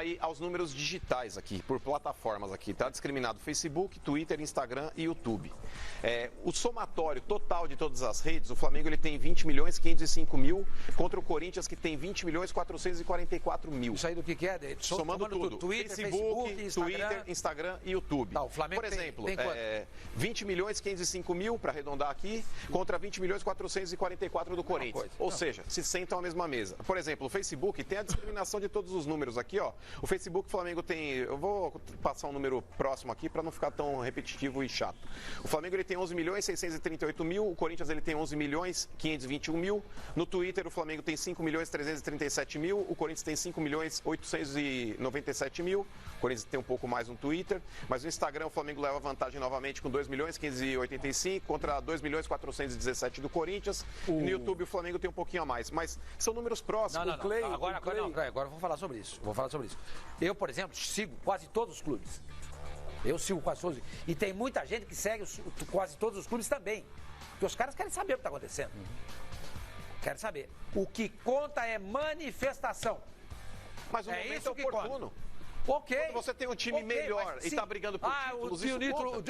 aí aos números digitais aqui, por plataformas aqui. Tá discriminado Facebook, Twitter, Instagram e YouTube. O somatório total de todas as redes, o Flamengo ele tem 20.505.000 contra o Corinthians que tem 20.444.000. Isso aí do que é? Somando tudo. Twitter, Facebook, Instagram. Twitter, Instagram e YouTube. Tá, o Flamengo por exemplo, tem 20.505.000, para arredondar aqui, contra 20.444.000 do Corinthians. Ou seja, se sentam à mesma mesa. Por exemplo, o Facebook tem a discriminação de todos os números aqui, ó. O Facebook, o Flamengo tem... Eu vou passar um número próximo aqui para não ficar tão repetitivo e chato. O Flamengo ele tem 11.638.000, o Corinthians ele tem 11.521.000. No Twitter, o Flamengo tem 5.337.000, o Corinthians tem 5.897.000. O Corinthians tem um pouco mais no Twitter, mas no Instagram o Flamengo leva vantagem novamente com 2.585 contra 2.417 do Corinthians. No YouTube o Flamengo tem um pouquinho a mais, mas são números próximos. Agora eu vou falar sobre isso. Eu, por exemplo, sigo quase todos os clubes. Eu sigo quase todos. E tem muita gente que segue quase todos os clubes também. Porque os caras querem saber o que está acontecendo. Querem saber. O que conta é manifestação. Mas o momento é oportuno. Ok. Quando você tem um time melhor e está brigando por títulos,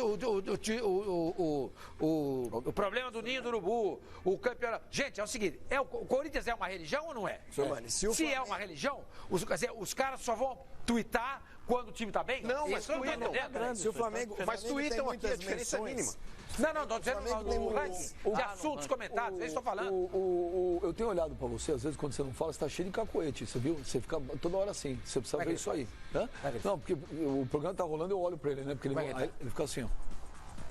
o problema do Ninho do Urubu, o campeonato. Gente, é o seguinte, o Corinthians é uma religião ou não é? Se é uma religião, os caras só vão tuitar quando o time está bem? Não, mas tuitam. Se o Flamengo, mas tuitam aqui, a diferença é mínima. Não, estou dizendo de assuntos comentados, eu estou falando. Eu tenho olhado pra você, às vezes quando você não fala, você tá cheio de cacoete, você viu? Você fica toda hora assim, você precisa ver isso aí. Não, porque o programa tá rolando, eu olho pra ele, né? Porque ele fica assim, ó.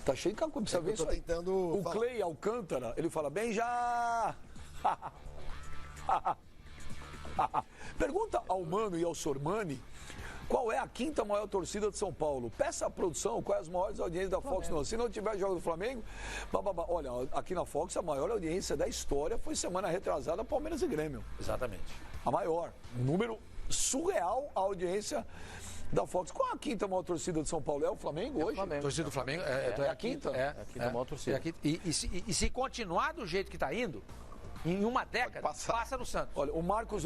Tá cheio de cacoete, precisa ver isso aí. O Clay Alcântara, ele fala, bem já! Pergunta ao Mano e ao Sormani qual é a quinta maior torcida de São Paulo. Peça à produção quais as maiores audiências da Fox. Não. Se não tiver jogo do Flamengo, olha, aqui na Fox a maior audiência da história foi semana retrasada Palmeiras e Grêmio. Exatamente. A maior. Um número surreal a audiência da Fox. Qual é a quinta maior torcida de São Paulo? É o Flamengo hoje? A torcida do Flamengo é a quinta? É a quinta maior torcida. E se continuar do jeito que está indo, em uma década, passa no Santos. Olha, o Marcos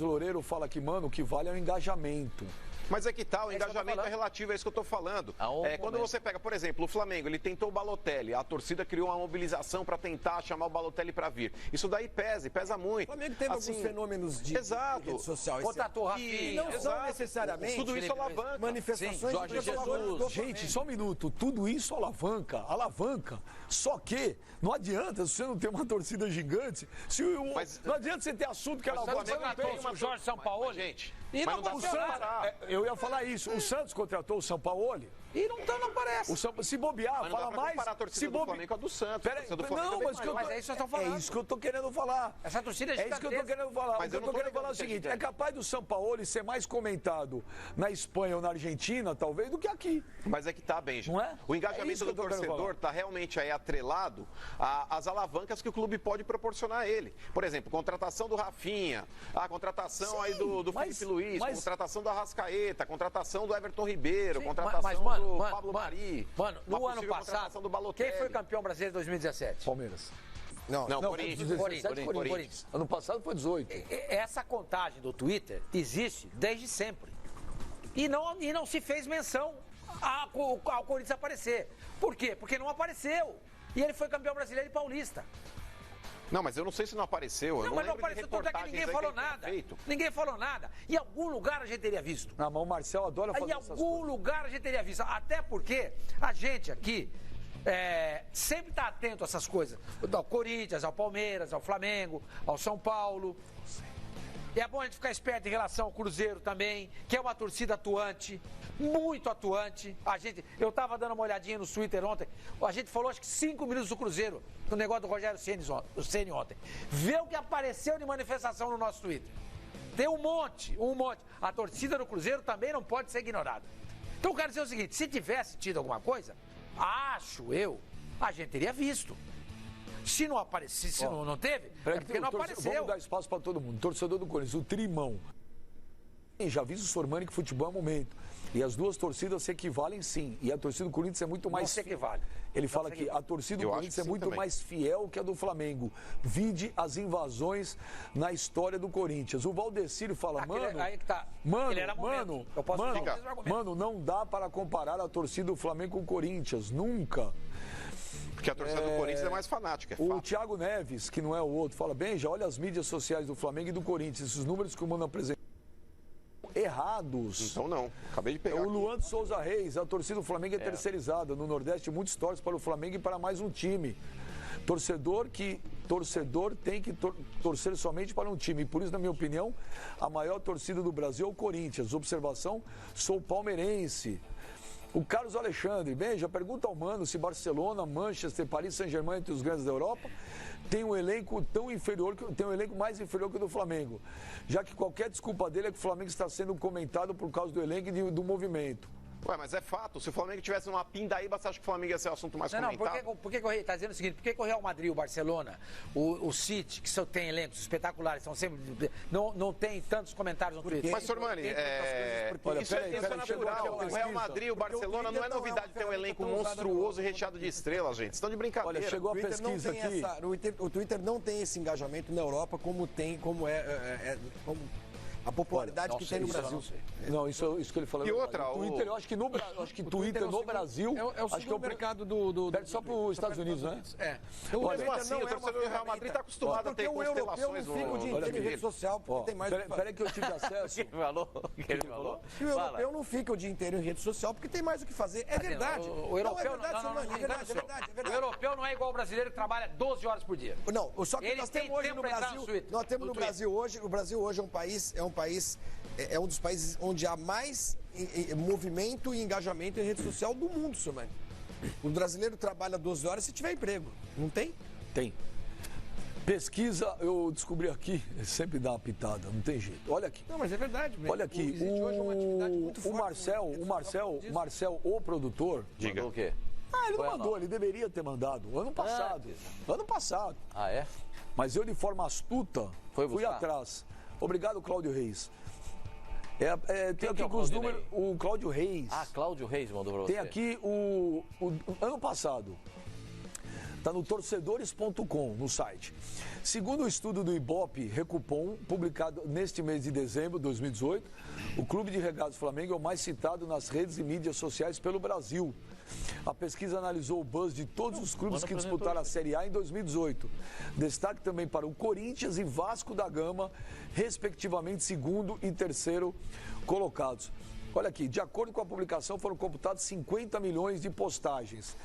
Loureiro fala que, mano, o que vale é o engajamento. Mas é que tal, o engajamento é relativo, é isso que eu estou falando. Quando você pega, por exemplo, o Flamengo, ele tentou o Balotelli, a torcida criou uma mobilização para tentar chamar o Balotelli para vir. Isso daí pesa muito. O Flamengo teve alguns fenômenos de rede social. Contratou o Rafinha. E não são necessariamente tudo isso alavanca. Manifestações. Jorge Jesus. Gente, só um minuto. Tudo isso alavanca. Só que não adianta se você não tem uma torcida gigante. Não adianta você ter assunto que alavanca. Você contratou o Jorge Sampaoli. Gente, e não dá pra comparar. Eu ia falar isso. O Santos contratou o Sampaoli? E não aparece. Se bobear, fala mais. A torcida do Flamengo com a do Santos. Não, mas é isso que eu tô falando. É isso que eu tô querendo falar. Essa torcida é isso que eu tô querendo falar. Mas o que eu tô querendo falar é o seguinte: é capaz do Sampaoli ser mais comentado na Espanha ou na Argentina, talvez, do que aqui. Mas é que tá bem, gente. Não é? O engajamento do torcedor tá realmente aí atrelado às alavancas que o clube pode proporcionar a ele. Por exemplo, contratação do Rafinha, a contratação aí do Felipe Luiz, contratação do Arrascaeta, contratação do Everton Ribeiro, contratação do Pablo Mari. Mano, no ano passado, quem foi campeão brasileiro de 2017? Palmeiras. Não, Corinthians. Ano passado foi 18. Essa contagem do Twitter existe desde sempre. E não se fez menção ao Corinthians aparecer. Por quê? Porque não apareceu. E ele foi campeão brasileiro e paulista. Não, mas eu não sei se não apareceu. Mas não apareceu, tanto é que ninguém falou nada. Ninguém falou nada. Em algum lugar a gente teria visto. Mas o Marcel adora fazer essas coisas. Em algum lugar a gente teria visto. Até porque a gente aqui sempre está atento a essas coisas. Ao Corinthians, ao Palmeiras, ao Flamengo, ao São Paulo. E é bom a gente ficar esperto em relação ao Cruzeiro também, que é uma torcida atuante, muito atuante. Eu estava dando uma olhadinha no Twitter ontem, a gente falou acho que 5 minutos do Cruzeiro, no negócio do Rogério Ceni ontem. Vê o que apareceu de manifestação no nosso Twitter. Tem um monte. A torcida do Cruzeiro também não pode ser ignorada. Então eu quero dizer o seguinte, se tivesse tido alguma coisa, acho eu, a gente teria visto. Se não apareceu, se não teve, é porque não apareceu. Vamos dar espaço para todo mundo. Torcedor do Corinthians, o Trimão. Já avisa o Sormani que futebol é momento. E as duas torcidas se equivalem, sim. E a torcida do Corinthians é muito mais... Não se equivale. Ele fala que a torcida do Corinthians é muito mais fiel que a do Flamengo. Vide as invasões na história do Corinthians. O Valdecírio fala, mano, não dá para comparar a torcida do Flamengo com o Corinthians. Nunca. Porque a torcida do Corinthians é mais fanática. O Thiago Neves, que não é o outro, fala, já olha as mídias sociais do Flamengo e do Corinthians. Esses números que o Mano apresentou errados. Então não, acabei de pegar. O Luan de Souza Reis, a torcida do Flamengo é terceirizada. No Nordeste, muitos torcem para o Flamengo e para mais um time. Torcedor tem que torcer somente para um time. E por isso, na minha opinião, a maior torcida do Brasil é o Corinthians. Observação, sou palmeirense. O Carlos Alexandre, já pergunta ao Mano se Barcelona, Manchester, Paris Saint-Germain, entre os grandes da Europa, tem um elenco tão inferior, tem um elenco mais inferior que o do Flamengo. Já que qualquer desculpa dele é que o Flamengo está sendo comentado por causa do elenco e do movimento. Ué, mas é fato. Se o Flamengo tivesse uma pindaíba, você acha que o Flamengo ia ser o assunto mais comentado? Não, por que o Rei está dizendo o seguinte? Por que o Real Madrid, o Barcelona, o City, que só tem elencos espetaculares, são sempre, não tem tantos comentários no Twitter? Mas, Sormani, isso é natural. O Real Madrid, o Barcelona, não é novidade ter um elenco monstruoso e recheado de estrelas, gente. Estão de brincadeira. Olha, chegou a pesquisa aqui. O Twitter não tem esse engajamento na Europa como a popularidade que tem no Brasil. Não, isso que ele falou. E outra, Twitter, eu acho que Twitter no Brasil é o segundo mercado do só para os Estados Unidos, né? Mesmo assim, o torcedor do Real Madrid está acostumado a ter constelações no... Porque o europeu não fica o dia inteiro em rede social, porque tem mais... Peraí que eu tive acesso. O europeu não fica o dia inteiro em rede social, porque tem mais o que fazer. É verdade. O europeu O europeu não é igual ao brasileiro que trabalha 12 horas por dia. Não, só que nós temos hoje no Brasil... Nós temos no Brasil hoje... O Brasil hoje é um dos países onde há mais movimento e engajamento em rede social do mundo, senhor Mano. O brasileiro trabalha 12 horas se tiver emprego. Não tem? Tem. Pesquisa, eu descobri aqui, sempre dá uma pitada, não tem jeito. Olha aqui. Não, mas é verdade mesmo. Olha aqui, o Marcel, o produtor... Diga. O quê? Ele mandou, ele deveria ter mandado. Ano passado. Ano passado. Ah, é? Mas eu, de forma astuta, fui atrás. Obrigado, Cláudio Reis. Tem aqui com os números. O Cláudio Reis. Ah, Cláudio Reis mandou pra você. Tem aqui o ano passado. Está no torcedores.com, no site. Segundo o estudo do Ibope Recupom, publicado neste mês de dezembro de 2018, o Clube de Regatas Flamengo é o mais citado nas redes e mídias sociais pelo Brasil. A pesquisa analisou o buzz de todos os clubes que disputaram a Série A em 2018. Destaque também para o Corinthians e Vasco da Gama, respectivamente segundo e terceiro colocados. Olha aqui, de acordo com a publicação, foram computados 50 milhões de postagens.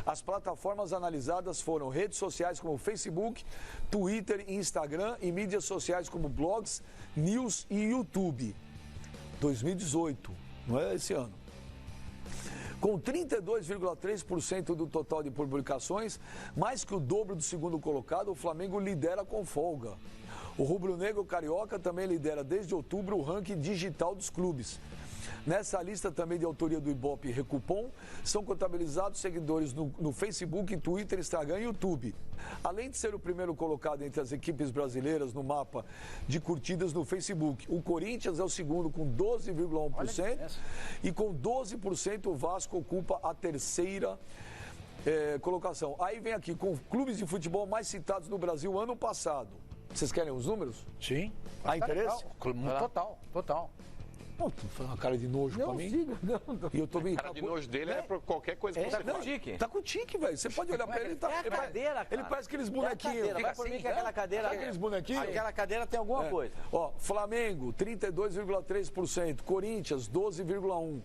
As plataformas analisadas foram redes sociais como Facebook, Twitter e Instagram e mídias sociais como blogs, news e YouTube. 2018, não é esse ano. Com 32,3% do total de publicações, mais que o dobro do segundo colocado, o Flamengo lidera com folga. O rubro-negro carioca também lidera desde outubro o ranking digital dos clubes. Nessa lista também de autoria do Ibope Recupom, são contabilizados seguidores no Facebook, Twitter, Instagram e YouTube. Além de ser o primeiro colocado entre as equipes brasileiras no mapa de curtidas no Facebook, o Corinthians é o segundo com 12,1% e com 12% o Vasco ocupa a terceira colocação. Aí vem aqui, com clubes de futebol mais citados no Brasil ano passado. Vocês querem os números? Sim. Há interesse? Total. Não, tu faz uma cara de nojo pra mim. Não. E eu tô bem. A cara de nojo dele é pra qualquer coisa que você tá com tique. Tá com tique, velho. Você pode olhar pra ele, tá. Ele parece aqueles bonequinhos. Vai por mim que aquela cadeira. Sabe aqueles bonequinhos? Aquela cadeira tem alguma coisa. Ó, Flamengo, 32,3%. Corinthians, 12,1%.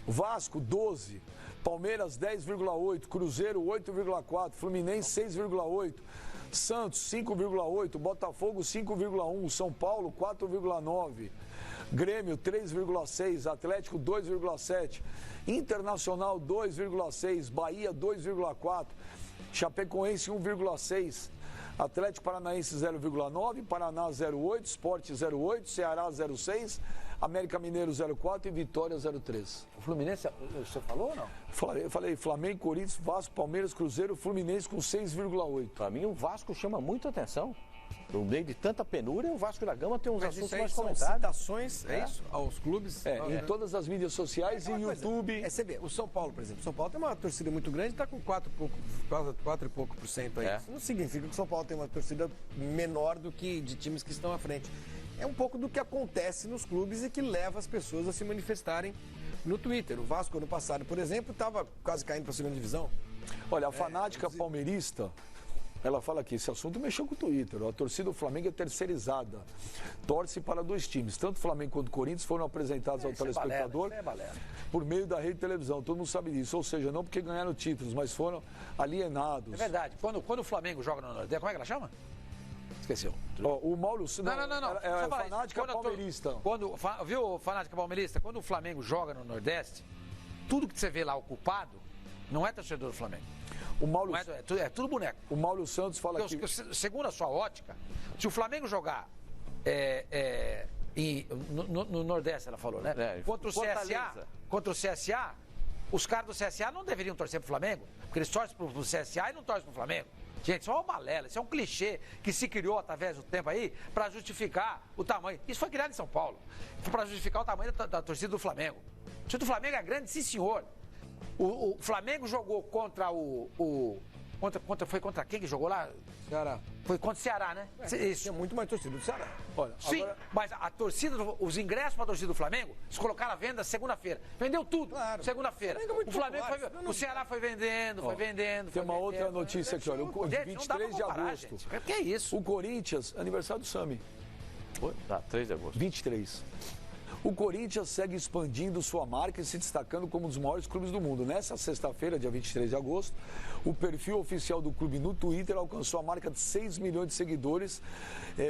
Vasco, 12%. Palmeiras, 10,8%. Cruzeiro, 8,4%. Fluminense, 6,8%. Santos, 5,8%. Botafogo, 5,1%. São Paulo, 4,9%. Grêmio 3,6, Atlético 2,7, Internacional 2,6, Bahia 2,4, Chapecoense 1,6, Atlético Paranaense 0,9, Paraná 0,8, Sport 0,8, Ceará 0,6, América Mineiro 0,4 e Vitória 0,3. O Fluminense, você falou ou não? Falei Flamengo, Corinthians, Vasco, Palmeiras, Cruzeiro, Fluminense com 6,8. Para mim o Vasco chama muita atenção. No meio de tanta penúria, o Vasco da Gama tem uns assuntos mais são comentados. citações, isso? Aos clubes. Em todas as mídias sociais e YouTube. Você vê, o São Paulo, por exemplo. O São Paulo tem uma torcida muito grande, está com 4 e pouco por cento aí. Isso não significa que o São Paulo tem uma torcida menor do que de times que estão à frente. É um pouco do que acontece nos clubes e que leva as pessoas a se manifestarem no Twitter. O Vasco, ano passado, por exemplo, estava quase caindo para a segunda divisão. Olha, a fanática palmeirista, ela fala aqui, esse assunto mexeu com o Twitter. A torcida do Flamengo é terceirizada. Torce para 2 times. Tanto o Flamengo quanto o Corinthians foram apresentados ao telespectador por meio da rede de televisão. Todo mundo sabe disso. Ou seja, não porque ganharam títulos, mas foram alienados. É verdade. Quando o Flamengo joga no Nordeste, como é que ela chama? Esqueceu. O Mauro... Não. É fanática palmeirista. Viu, fanática palmeirista? Quando o Flamengo joga no Nordeste, tudo que você vê lá ocupado não é torcedor do Flamengo. O Mauro... É tudo boneco. O Mauro Santos fala aqui... Segundo a sua ótica, se o Flamengo jogar no Nordeste, ela falou, né? Contra o CSA, os caras do CSA não deveriam torcer pro Flamengo, porque eles torcem pro CSA e não torcem pro Flamengo. Gente, isso é uma balela, isso é um clichê que se criou através do tempo aí para justificar o tamanho. Isso foi criado em São Paulo, para justificar o tamanho da torcida do Flamengo. A torcida do Flamengo é grande, sim senhor. O Flamengo jogou contra foi contra quem que jogou lá? Ceará. Foi contra o Ceará, né? Isso. Tinha muito mais torcida do Ceará. Olha, sim, agora... mas a torcida, os ingressos para a torcida do Flamengo, se colocaram à venda segunda-feira. Vendeu tudo, segunda-feira. O Flamengo o Ceará foi vendendo. Tem uma outra notícia aqui, olha. O 23 de agosto. Que é isso? O Corinthians, aniversário do Sami. 3 de agosto. 23. O Corinthians segue expandindo sua marca e se destacando como um dos maiores clubes do mundo. Nessa sexta-feira, dia 23 de agosto, o perfil oficial do clube no Twitter alcançou a marca de 6 milhões de seguidores.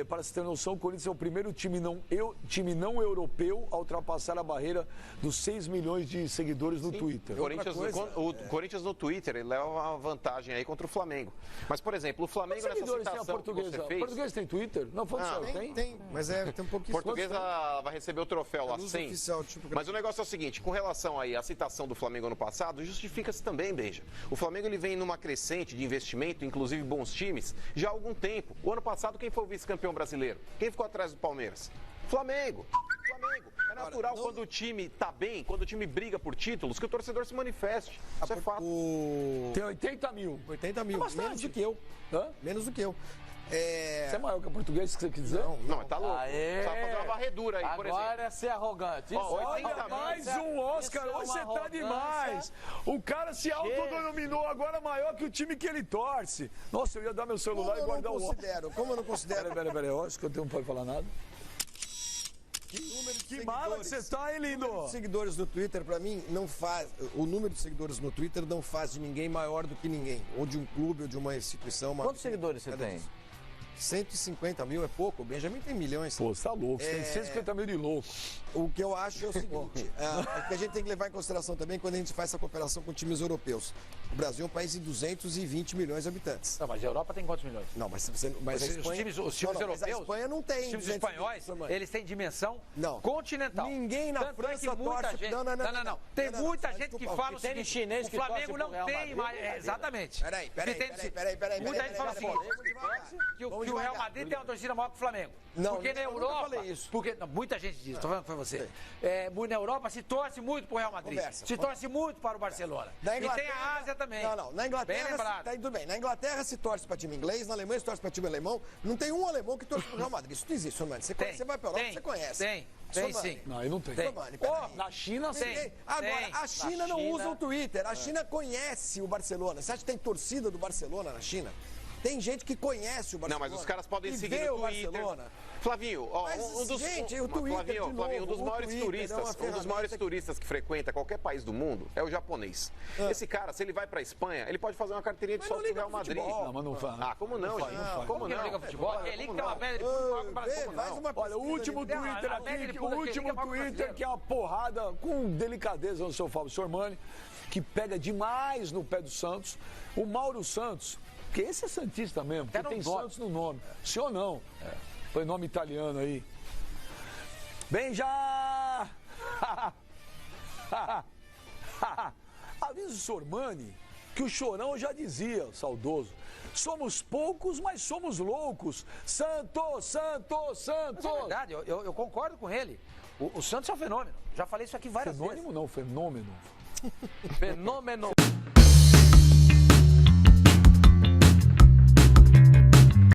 Para se ter noção, o Corinthians é o primeiro time não europeu a ultrapassar a barreira dos 6 milhões de seguidores no Twitter. O Corinthians no Twitter, ele leva uma vantagem aí contra o Flamengo. Mas, por exemplo, o Flamengo nessa citação que você fez... O português tem Twitter? Não, foi só, tem. Mas tem um pouquinho... Portuguesa vai receber o troféu lá, 100. Mas o negócio é o seguinte, com relação aí à citação do Flamengo ano passado, justifica-se também, Benja. O Flamengo ele vem numa crescente de investimento, inclusive bons times, já há algum tempo. O ano passado, quem foi o vice-campeão brasileiro? Quem ficou atrás do Palmeiras? Flamengo. É natural quando o time tá bem, quando o time briga por títulos, que o torcedor se manifeste. Isso é fato. Tem 80 mil. 80 mil. Menos do que eu. Menos do que eu. Você é maior que o português que você quiser? Não, tá louco. Só fazer uma varredura aí, por exemplo. Agora é ser arrogante. Olha, mais um Oscar. Hoje você tá demais. O cara se autodenominou agora maior que o time que ele torce. Nossa, eu ia dar meu celular e guardar o Oscar. Como eu não considero? Peraí, eu acho que eu não pode falar nada. Que mala que você tá, hein, lindo? O número de seguidores no Twitter, pra mim, não faz... O número de seguidores no Twitter não faz de ninguém maior do que ninguém. Ou de um clube, ou de uma instituição. Quantos seguidores você tem? 150 mil é pouco, o Benjamin tem milhões. Pô, você tá louco, você tem 150 mil de louco. O que eu acho é o seguinte, que a gente tem que levar em consideração também quando a gente faz essa cooperação com times europeus. O Brasil é um país de 220 milhões de habitantes. Não, mas a Europa tem quantos milhões? Não, mas a Espanha... Os times europeus... Mas a Espanha não tem. Os times espanhóis, eles têm dimensão continental. Ninguém na França torce... Não. Tem muita gente que fala o seguinte, chinês que o Flamengo não tem mais... Exatamente. Peraí. Muita gente fala o seguinte, que o Real Madrid tem uma torcida maior que o Flamengo. Porque na Europa... Muita gente diz, tô falando que foi você. Na Europa se torce muito pro Real Madrid. Se torce muito para o Barcelona. E tem a Ásia também. Não. Na Inglaterra, tudo bem. Na Inglaterra se torce para time inglês, na Alemanha se torce para time alemão. Não tem um alemão que torce pro Real Madrid. Isso não existe, mano. Você vai pra Europa, você conhece. Tem sim. Não, aí não tem. Na China tem. Agora, a China não usa o Twitter. A China conhece o Barcelona. Você acha que tem torcida do Barcelona na China? Tem gente que conhece o Barcelona. Não, mas os caras podem seguir no Twitter. Barcelona. Flavinho, um dos maiores turistas que frequenta qualquer país do mundo é o japonês. Esse cara, se ele vai pra Espanha, ele pode fazer uma carteirinha de sócio do Real Madrid. Não, mas não faz. Como não, gente? Como não? Liga futebol? Ele que tem uma pedra de Olha, o último Twitter aqui, que é uma porrada com delicadeza no seu Fábio Sormani, que pega demais no pé do Santos. O Mauro Santos, que esse é santista mesmo, que tem Santos no nome. Sim ou não? Foi nome italiano aí. Benja! Avisa o Sormani que o Chorão já dizia, saudoso. Somos poucos, mas somos loucos. Santos, Santos, Santos. Mas é verdade, eu concordo com ele. O Santos é um fenômeno. Já falei isso aqui várias vezes. Fenômeno não, fenômeno. Fenômeno.